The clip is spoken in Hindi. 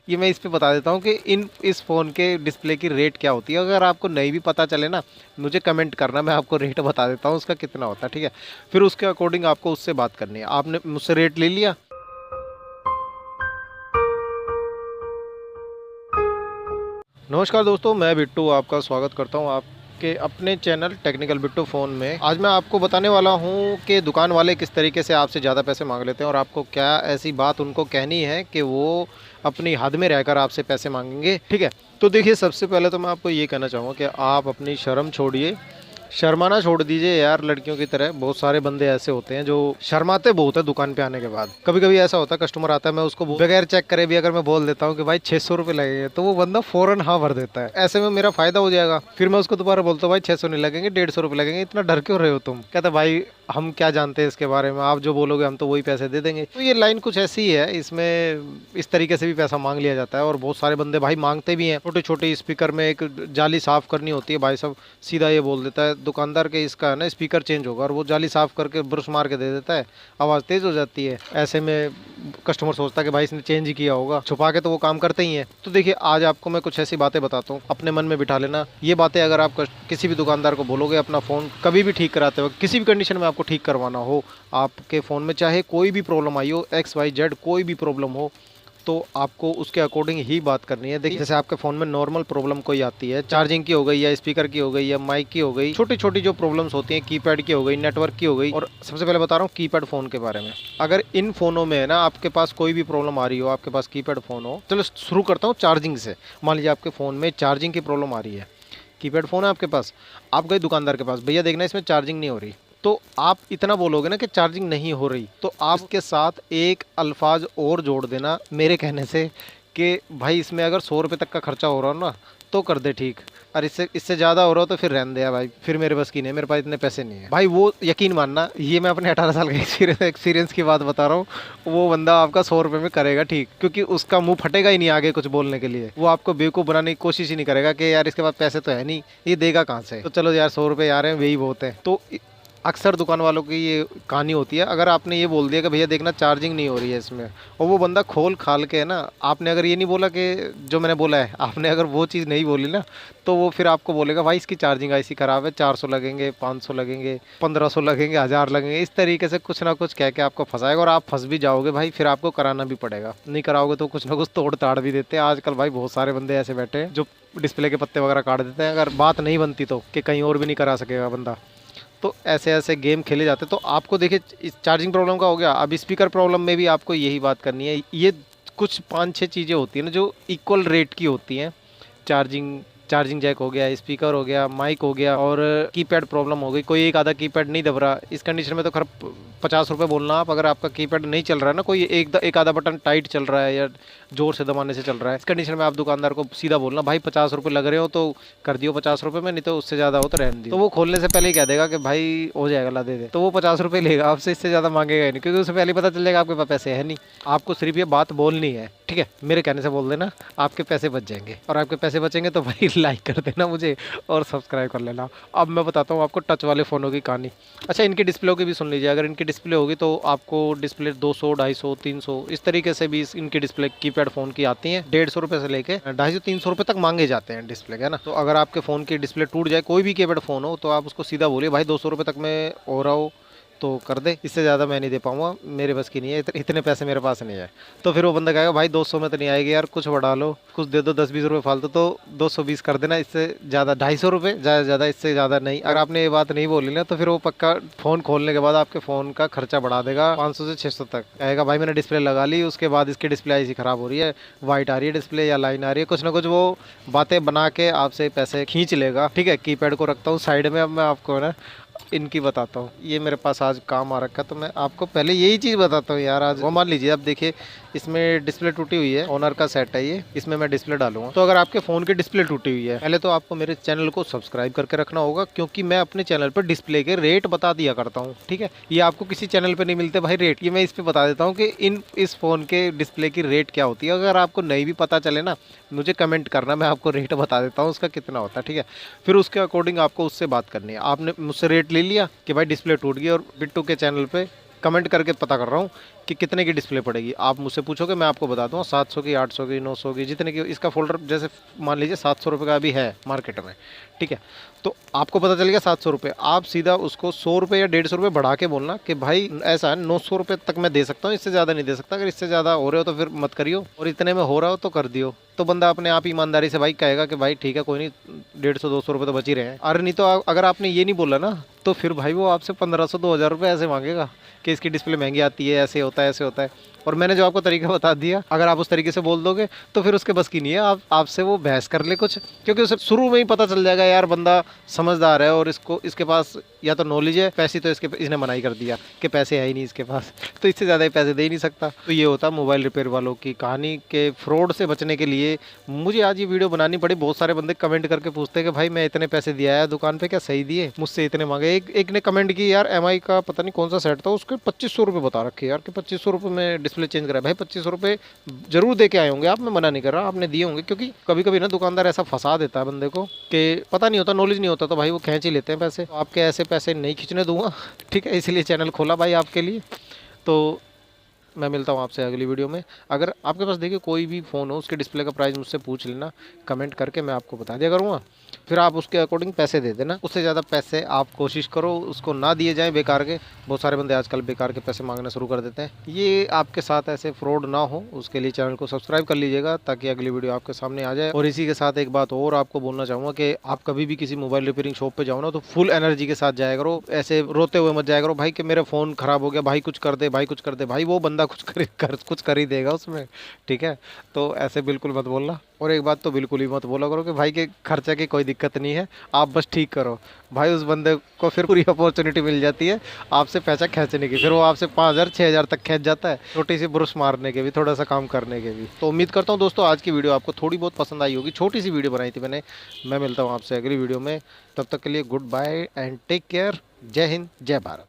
ये मैं इस पे बता देता हूँ कि इस फ़ोन के डिस्प्ले की रेट क्या होती है। अगर आपको नहीं भी पता चले ना, मुझे कमेंट करना, मैं आपको रेट बता देता हूँ उसका कितना होता है, ठीक है। फिर उसके अकॉर्डिंग आपको उससे बात करनी है। आपने मुझसे रेट ले लिया। नमस्कार दोस्तों, मैं बिट्टू आपका स्वागत करता हूँ आपके अपने चैनल टेक्निकल बिट्टू फ़ोन में। आज मैं आपको बताने वाला हूँ कि दुकान वाले किस तरीके से आपसे ज़्यादा पैसे मांग लेते हैं और आपको क्या ऐसी बात उनको कहनी है कि वो अपनी हद में रहकर आपसे पैसे मांगेंगे, ठीक है। तो देखिए, सबसे पहले तो मैं आपको ये कहना चाहूँगा कि आप अपनी शर्म छोड़िए, शर्माना छोड़ दीजिए यार। लड़कियों की तरह बहुत सारे बंदे ऐसे होते हैं जो शर्माते बहुत है दुकान पे आने के बाद। कभी कभी ऐसा होता है, कस्टमर आता है, मैं उसको बगैर चेक करे भी अगर मैं बोल देता हूँ कि भाई 600 रुपये लगेंगे, तो वो बंदा फौरन हाँ भर देता है। ऐसे में मेरा फायदा हो जाएगा। फिर मैं उसको दोबारा बोलता हूँ भाई 600 नहीं लगेंगे, 150 रुपये लगेंगे, इतना डर क्यों रहे हो तुम। कहता भाई हम क्या जानते हैं इसके बारे में, आप जो बोलोगे हम तो वही पैसे दे देंगे। तो ये लाइन कुछ ऐसी ही है, इसमें इस तरीके से भी पैसा मांग लिया जाता है और बहुत सारे बंदे भाई मांगते भी हैं। छोटे छोटे स्पीकर में एक जाली साफ करनी होती है, भाई साहब सीधा ये बोल देता है दुकानदार के इसका है ना स्पीकर चेंज होगा, और वो जाली साफ करके ब्रश मार के दे देता है, आवाज़ तेज़ हो जाती है। ऐसे में कस्टमर सोचता है कि भाई इसने चेंज ही किया होगा, छुपा के तो वो काम करते ही हैं। तो देखिए, आज आपको मैं कुछ ऐसी बातें बताता हूँ, अपने मन में बिठा लेना। ये बातें अगर आप किसी भी दुकानदार को बोलोगे अपना फ़ोन कभी भी ठीक कराते हो, किसी भी कंडीशन में आपको ठीक करवाना हो, आपके फ़ोन में चाहे कोई भी प्रॉब्लम आई हो, XYZ कोई भी प्रॉब्लम हो, तो आपको उसके अकॉर्डिंग ही बात करनी है। देखिए, जैसे आपके फ़ोन में नॉर्मल प्रॉब्लम कोई आती है, चार्जिंग की हो गई या स्पीकर की हो गई या माइक की हो गई, छोटी छोटी जो प्रॉब्लम्स होती हैं, कीपैड की हो गई, नेटवर्क की हो गई। और सबसे पहले बता रहा हूँ कीपैड फ़ोन के बारे में। अगर इन फ़ोनों में है ना आपके पास कोई भी प्रॉब्लम आ रही हो, आपके पास कीपैड फ़ोन हो, चलो शुरू करता हूँ चार्जिंग से। मान लीजिए आपके फ़ोन में चार्जिंग की प्रॉब्लम आ रही है, कीपैड फ़ोन है आपके पास, आप गए दुकानदार के पास, भैया देखना इसमें चार्जिंग नहीं हो रही। तो आप इतना बोलोगे ना कि चार्जिंग नहीं हो रही, तो आपके साथ एक अल्फाज और जोड़ देना मेरे कहने से कि भाई इसमें अगर 100 रुपये तक का खर्चा हो रहा हो ना तो कर दे ठीक, और इससे इससे ज़्यादा हो रहा हो तो फिर रहने दे भाई, फिर मेरे बस की नहीं है, मेरे पास इतने पैसे नहीं है। भाई वो यकीन मानना, ये मैं अपने 18 साल के एक्सपीरियंस की बात बता रहा हूँ, वो बंदा आपका 100 रुपये में करेगा ठीक, क्योंकि उसका मुंह फटेगा ही नहीं आगे कुछ बोलने के लिए। वो आपको बेवकूफ़ बनाने की कोशिश ही नहीं करेगा कि यार इसके पास पैसे तो है नहीं, ये देगा कहाँ से, तो चलो यार 100 रुपये आ रहे हैं वही बहुत है। तो अक्सर दुकान वालों की ये कहानी होती है। अगर आपने ये बोल दिया कि भैया देखना चार्जिंग नहीं हो रही है इसमें, और वो बंदा खोल खाल के है ना, आपने अगर ये नहीं बोला कि जो मैंने बोला है, आपने अगर वो चीज़ नहीं बोली ना, तो वो फिर आपको बोलेगा भाई इसकी चार्जिंग ऐसी ख़राब है, 400 लगेंगे, 500 लगेंगे, 1500 लगेंगे, 1000 लगेंगे। इस तरीके से कुछ ना कुछ कह के आपको फंसाएगा और आप फंस भी जाओगे भाई, फिर आपको कराना भी पड़ेगा। नहीं कराओगे तो कुछ ना कुछ तोड़ ताड़ भी देते हैं आजकल भाई। बहुत सारे बंदे ऐसे बैठे हैं जो डिस्प्ले के पत्ते वगैरह काट देते हैं, अगर बात नहीं बनती तो, कि कहीं और भी नहीं करा सकेगा बंदा। तो ऐसे ऐसे गेम खेले जाते। तो आपको देखिए, इस चार्जिंग प्रॉब्लम का हो गया, अब स्पीकर प्रॉब्लम में भी आपको यही बात करनी है। ये कुछ 5-6 चीज़ें होती हैं ना जो इक्वल रेट की होती हैं। चार्जिंग चार्जिंग जैक हो गया, स्पीकर हो गया, माइक हो गया, और कीपैड प्रॉब्लम हो गई, कोई एक आधा कीपैड नहीं दब रहा। इस कंडीशन में तो खैर 50 रुपये बोलना आप, अगर आपका कीपैड नहीं चल रहा है ना, कोई एक आधा बटन टाइट चल रहा है या ज़ोर से दबाने से चल रहा है, इस कंडीशन में आप दुकानदार को सीधा बोलना भाई 50 रुपये लग रहे हो तो कर दियो 50 रुपये में, नहीं तो उससे ज़्यादा हो तो रहने दियो। तो वो खोलने से पहले ही कह देगा कि भाई हो जाएगा, ला दे दे, तो वो 50 रुपये लेगा आपसे, इससे ज़्यादा मांगेगा ही नहीं, क्योंकि उसे पहले पता चल जाएगा आपके पास पैसे है नहीं। आपको सिर्फ ये बात बोलनी है, ठीक है, मेरे कहने से बोल देना, आपके पैसे बच जाएंगे। और आपके पैसे बचेंगे तो भाई लाइक कर देना मुझे और सब्सक्राइब कर लेना। अब मैं बताता हूँ आपको टच वाले फ़ोनों की कहानी। अच्छा, इनकी डिस्प्ले की भी सुन लीजिए। अगर इनकी डिस्प्ले होगी तो आपको डिस्प्ले 200, 250, 300 इस तरीके से भी इनकी डिस्प्ले कीपैड फ़ोन की आती हैं। 150 रुपये से लेके 250-300 रुपये तक मांगे जाते हैं डिस्प्ले के ना। तो अगर आपके फ़ोन की डिस्प्ले टूट जाए, कोई भी कीपैड फ़ोन हो, तो आप उसको सीधा बोलिए भाई 200 रुपये तक में हो रहा हो तो कर दे, इससे ज़्यादा मैं नहीं दे पाऊँगा, मेरे बस की नहीं है, इतने पैसे मेरे पास नहीं है। तो फिर वो बंदा कहेगा भाई 200 में तो नहीं आएगी यार, कुछ बढ़ा लो, कुछ दे दो 10-20 रुपये फालतू, तो 220 कर देना, इससे ज़्यादा 250 रुपये ज़्यादा ज़्यादा, इससे ज़्यादा नहीं। अगर आपने ये बात नहीं बोली ना, तो फिर वो पक्का फ़ोन खोलने के बाद आपके फ़ोन का खर्चा बढ़ा देगा 500 से 600 तक। कहेगा भाई मैंने डिस्प्ले लगा ली, उसके बाद इसकी डिस्प्ले ऐसी ख़राब हो रही है, वाइट आ रही है डिस्प्ले या लाइन आ रही है, कुछ ना कुछ वो बातें बना के आपसे पैसे खींच लेगा, ठीक है। कीपैड को रखता हूँ साइड में। अब मैं आपको ना इनकी बताता हूँ। ये मेरे पास आज काम आ रखा है, तो मैं आपको पहले यही चीज़ बताता हूँ यार आज। वो मान लीजिए, अब देखिए इसमें डिस्प्ले टूटी हुई है, ओनर का सेट है ये, इसमें मैं डिस्प्ले डालूंगा। तो अगर आपके फ़ोन की डिस्प्ले टूटी हुई है, पहले तो आपको मेरे चैनल को सब्सक्राइब करके रखना होगा, क्योंकि मैं अपने चैनल पर डिस्प्ले के रेट बता दिया करता हूँ, ठीक है। ये आपको किसी चैनल पर नहीं मिलते भाई रेट, ये मैं इस पर बता देता हूँ कि इस फ़ोन के डिस्प्ले की रेट क्या होती है। अगर आपको नहीं भी पता चले ना, मुझे कमेंट करना, मैं आपको रेट बता देता हूँ उसका कितना होता है, ठीक है। फिर उसके अकॉर्डिंग आपको उससे बात करनी है। आपने मुझसे रेट ले लिया कि भाई डिस्प्ले टूट गई, और बिट्टू के चैनल पे कमेंट करके पता कर रहा हूँ कि कितने की डिस्प्ले पड़ेगी। आप मुझसे पूछोगे, मैं आपको बता दूँगा 700 की, 800 की, 900 की, जितने की। इसका फ़ोल्डर जैसे मान लीजिए 700 रुपये का अभी है मार्केट में, ठीक है। तो आपको पता चल गया 700 रुपये, आप सीधा उसको 100 रुपये या 150 रुपये बढ़ा के बोलना कि भाई ऐसा है 900 रुपये तक मैं दे सकता हूँ, इससे ज़्यादा नहीं दे सकता। अगर इससे ज़्यादा हो रहे हो तो फिर मत करियो, और इतने में हो रहा हो तो कर दियो। तो बंदा अपने आप ईमानदारी से भाई कहेगा कि भाई ठीक है कोई नहीं, 150-200 रुपये तो बच ही रहे हैं। अरे नहीं तो अगर आपने ये नहीं बोला ना, तो फिर भाई वो आपसे 1500-2000 रुपये ऐसे मांगेगा कि इसकी डिस्प्ले महंगी आती है, ऐसे होता है, ऐसे होता है। और मैंने जो आपको तरीका बता दिया, अगर आप उस तरीके से बोल दोगे तो फिर उसके बस की नहीं है आपसे वो बहस कर ले कुछ, क्योंकि उसे शुरू में ही पता चल जाएगा यार बंदा समझदार है और इसके पास या तो नॉलेज है, पैसे तो इसने मना ही कर दिया कि पैसे है ही नहीं इसके पास, तो इससे ज़्यादा ही पैसे दे ही नहीं सकता। तो ये होता मोबाइल रिपेयर वालों की कहानी के फ्रॉड से बचने के लिए मुझे आज ये वीडियो बनानी पड़ी। बहुत सारे बंदे कमेंट करके पूछते हैं कि भाई मैं इतने पैसे दिया है दुकान पे, क्या सही दिए, मुझसे इतने मांगे। एक ने कमेंट की यार MI का पता नहीं कौन सा सेट था, उसके 2500 रुपये बता रखे यार कि 2500 रुपये में डिस्प्ले चेंज करा। भाई 2500 रुपये जरूर दे के आए होंगे आप, मैं मना नहीं कर रहा, आपने दिए होंगे, क्योंकि कभी कभी ना दुकानदार ऐसा फंसा देता है बंदे को कि पता नहीं होता, नॉलेज नहीं होता, तो भाई वो खींच ही लेते हैं पैसे। तो आपके ऐसे पैसे नहीं खींचने दूंगा, ठीक है, इसलिए चैनल खोला भाई आपके लिए। तो मैं मिलता हूँ आपसे अगली वीडियो में। अगर आपके पास देखिए कोई भी फ़ोन हो, उसके डिस्प्ले का प्राइस मुझसे पूछ लेना, कमेंट करके मैं आपको बता दिया करूँगा, फिर आप उसके अकॉर्डिंग पैसे दे देना। उससे ज़्यादा पैसे आप कोशिश करो उसको ना दिए जाएँ बेकार के। बहुत सारे बंदे आजकल बेकार के पैसे मांगना शुरू कर देते हैं। ये आपके साथ ऐसे फ्रॉड ना हो, उसके लिए चैनल को सब्सक्राइब कर लीजिएगा ताकि अगली वीडियो आपके सामने आ जाए। और इसी के साथ एक बात और आपको बोलना चाहूँगा कि आप कभी भी किसी मोबाइल रिपेयरिंग शॉप पे जाओ ना, तो फुल एनर्जी के साथ जाया करो, ऐसे रोते हुए मत जाया करो भाई कि मेरा फ़ोन ख़राब हो गया, भाई कुछ कर दे, भाई कुछ कर दे। भाई वो बंदा कुछ कर ही देगा उसमें, ठीक है। तो ऐसे बिल्कुल मत बोलना। और एक बात तो बिल्कुल ही मत बोला करो कि भाई के खर्चे की कोई दिक्कत नहीं है, आप बस ठीक करो। भाई उस बंदे को फिर पूरी अपॉर्चुनिटी मिल जाती है आपसे पैसा खींचने की, फिर वो आपसे 5000-6000 तक खींच जाता है, छोटी सी ब्रुश मारने के भी, थोड़ा सा काम करने के भी। तो उम्मीद करता हूँ दोस्तों आज की वीडियो आपको थोड़ी बहुत पसंद आई होगी। छोटी सी वीडियो बनाई थी मैंने। मैं मिलता हूँ आपसे अगली वीडियो में, तब तक के लिए goodbye and take care. जय हिंद, जय भारत।